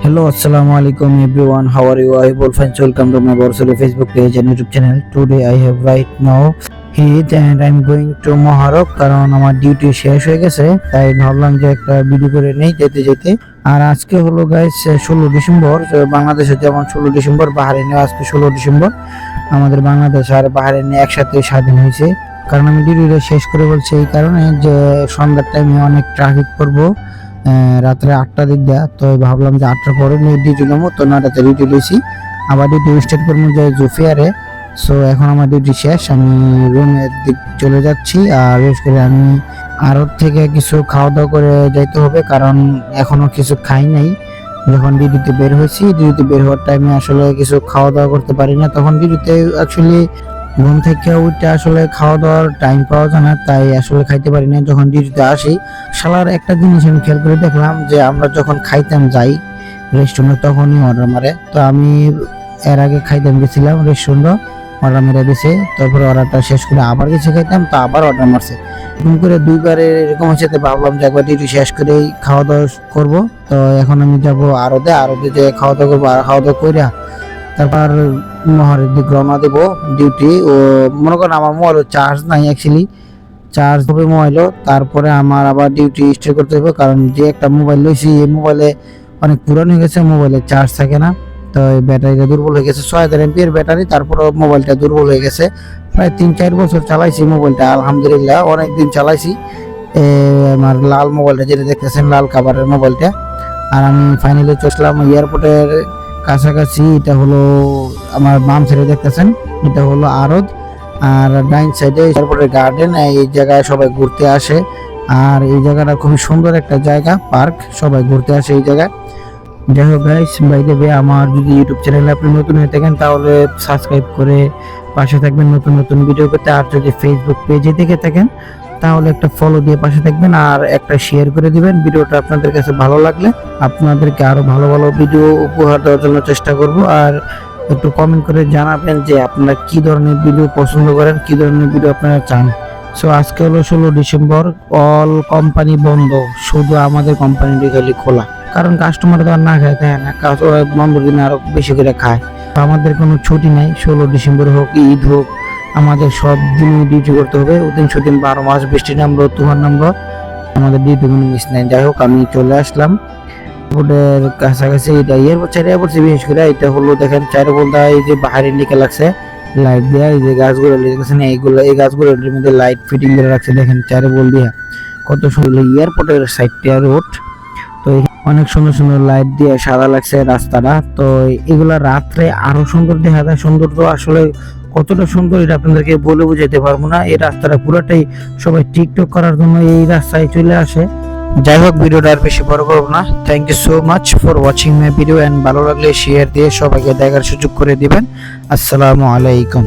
Hello, Assalamualaikum everyone. How are you? I will find welcome to my Borsali Facebook page and YouTube channel. Today I have right now Eid and I'm going to Moharok কারণ আমার duty শেষ হয়ে গেছে, তাই ভাবলাম যে একটা video করে নেই যেতে যেতে। আর আজকে হলো গাইস 16 ডিসেম্বর, বাংলাদেশে যেমন 16 ডিসেম্বর বাহারাইনে আজকে 16 ডিসেম্বর। আমাদের বাংলাদেশ আর বাহারাইনে একসাথে স্বাধীন হয়েছে। কারণ আমি ডিউটিটা শেষ করে বলছি এই কারণে যে সন্ধ্যার টাইমে অনেক ট্রাফিক পড়বো, রাত্রে 8টার দিক দেয়া, তো ভাবলাম যে 8টার পরে ডিউটি নেবো, তো 9টাতে ডিউটি লইছি। আবার ডিউটি স্টার্ট করবো যে জুফিয়ারে। সো এখন আমার ডিউটি শেষ, আমি রুমের দিক চলে যাচ্ছি। আর বিশেষ করে আমি আড়ত থেকে কিছু খাওয়া দাওয়া করে যাইতে হবে, কারণ এখনো কিছু খাই নাই। যখন ডিউটিতে বের হয়েছি, ডিউটিতে বের হওয়ার টাইমে আসলে কিছু খাওয়া দাওয়া করতে পারি না, তখন ডিউটিতে অ্যাকচুয়ালি ঘুম থেকে উঠে আসলে খাওয়া দাওয়ার টাইম পাওয়া যায় না, তাই আসলে খাইতে পারি না। যখন ডিউটিতে আসি, শালার একটা জিনিস আমি খেয়াল করে দেখলাম যে আমরা যখন খাইতাম যাই রেস্টুরেন্টে তখনই অর্ডার মারে। তো আমি এর আগে খাইতাম গেছিলাম রেস্টুরেন্টে, অর্ডার মেরে দিছে, তারপরে অর্ডারটা শেষ করে আবার কিছু খাইতাম, তো আবার অর্ডার মারছে। এরকম করে দুইবার এরকম হচ্ছে, তো ভাবলাম যে একবার ডিউটি শেষ করেই খাওয়া দাওয়া করবো। তো এখন আমি যাবো আরতে যে খাওয়া দাওয়া করবো, আর খাওয়া দাওয়া কইরা তারপর মহরের দিক রওনা দেবো ডিউটি। ও মনে করেন আমার মোবাইল চার্জ নাই, অ্যাকচুয়ালি চার্জ হবে মোবাইলও, তারপরে আমার আবার ডিউটি স্টার্ট করতে হবে। কারণ যে একটা মোবাইল লইছি, এই মোবাইলে অনেক পুরানো হয়ে গেছে, মোবাইলে চার্জ থাকে না, তো ব্যাটারিটা দুর্বল হয়ে গেছে। 6000 এমপিএর ব্যাটারি, তারপরে মোবাইলটা দুর্বল হয়ে গেছে। প্রায় 3-4 বছর চালাইছি মোবাইলটা, আলহামদুলিল্লাহ অনেকদিন চালাইছি। আমার লাল মোবাইলটা যেটা দেখতেছেন, লাল কাভারের মোবাইলটা। আর আমি ফাইনালি চললাম এয়ারপোর্টের কাছাকাছি। এটা হলো আমার বাম সাইডে দেখতেছেন, এটা হলো আরদ, আর ডাইন সাইডে এয়ারপোর্টের গার্ডেন। এই জায়গায় সবাই ঘুরতে আসে, আর এই জায়গাটা খুবই সুন্দর একটা জায়গা, পার্ক, সবাই ঘুরতে আসে এই জায়গায়। যাই হোক গাইস, বাই দ্য ওয়ে, আমার যদি ইউটিউব চ্যানেলে আপনি নতুন হয়ে থাকেন তাহলে সাবস্ক্রাইব করে পাশে থাকবেন নতুন নতুন ভিডিও পেতে। আর যদি ফেসবুক পেজে দেখে থাকেন তাহলে একটা ফলো দিয়ে পাশে থাকবেন, আর একটা শেয়ার করে দিবেন। ভিডিওটা আপনাদের কাছে ভালো লাগলে আপনাদেরকে আরো ভালো ভালো ভিডিও উপহার দেওয়ার জন্য চেষ্টা করব। আর একটু কমেন্ট করে জানাবেন যে আপনারা কি ধরনের ভিডিও পছন্দ করেন, কি ধরনের ভিডিও আপনারা চান। সো আজকে হলো 16 ডিসেম্বর, অল কোম্পানি বন্ধ, শুধু আমাদের কোম্পানিটি খালি খোলা, কারণ কাস্টমার তো আর না খায়, তাই না, বন্ধ দিনে আরো বেশি করে খায়। আমাদের কোনো ছুটি নাই, 16 ডিসেম্বর হোক, ঈদ হোক, আমাদের সব দিনই ডিউটি করতে হবে। ওদিন সেদিন 12 মাস বৃষ্টি নামলো, তুফান নামলো, আমাদের ডিউটি কোনো মিস নাই। যাই হোক, আমি চলে আসলাম এয়ারপোর্টের কাছাকাছি। এটা এয়ারপোর্ট ছেড়ে পড়ছে, বিশেষ করে এটা হলো দেখেন চারুপলটা, এই যে বাহারি নিকে লাগছে লাইট দেওয়া, এই যে গাছগুলো দেখেছেন, এইগুলো এই গাছগুলোর মধ্যে লাইট ফিটিং করে রাখছে, দেখেন চারুপল দিয়া কত সুন্দর। এয়ারপোর্টের সাইডটা রোড, তো অনেক সুন্দর সুন্দর লাইট দিয়ে সাদা লাগছে রাস্তাটা। তো এগুলা রাত্রে আরো সুন্দর দেখা যায়। সুন্দর তো আসলে কতটা সুন্দর এটা আপনাদেরকে বলে বোঝাতে পারবো না। এই রাস্তাটা পুরোটাই সবাই টিকটক করার জন্য এই রাস্তায় চলে আসে। যাই হোক, ভিডিওটা আর বেশি বড় করবো না। Thank you so much for watching my video, and ভালো লাগলে শেয়ার দিয়ে সবাইকে দেখার সুযোগ করে দিবেন। আসসালামু আলাইকুম।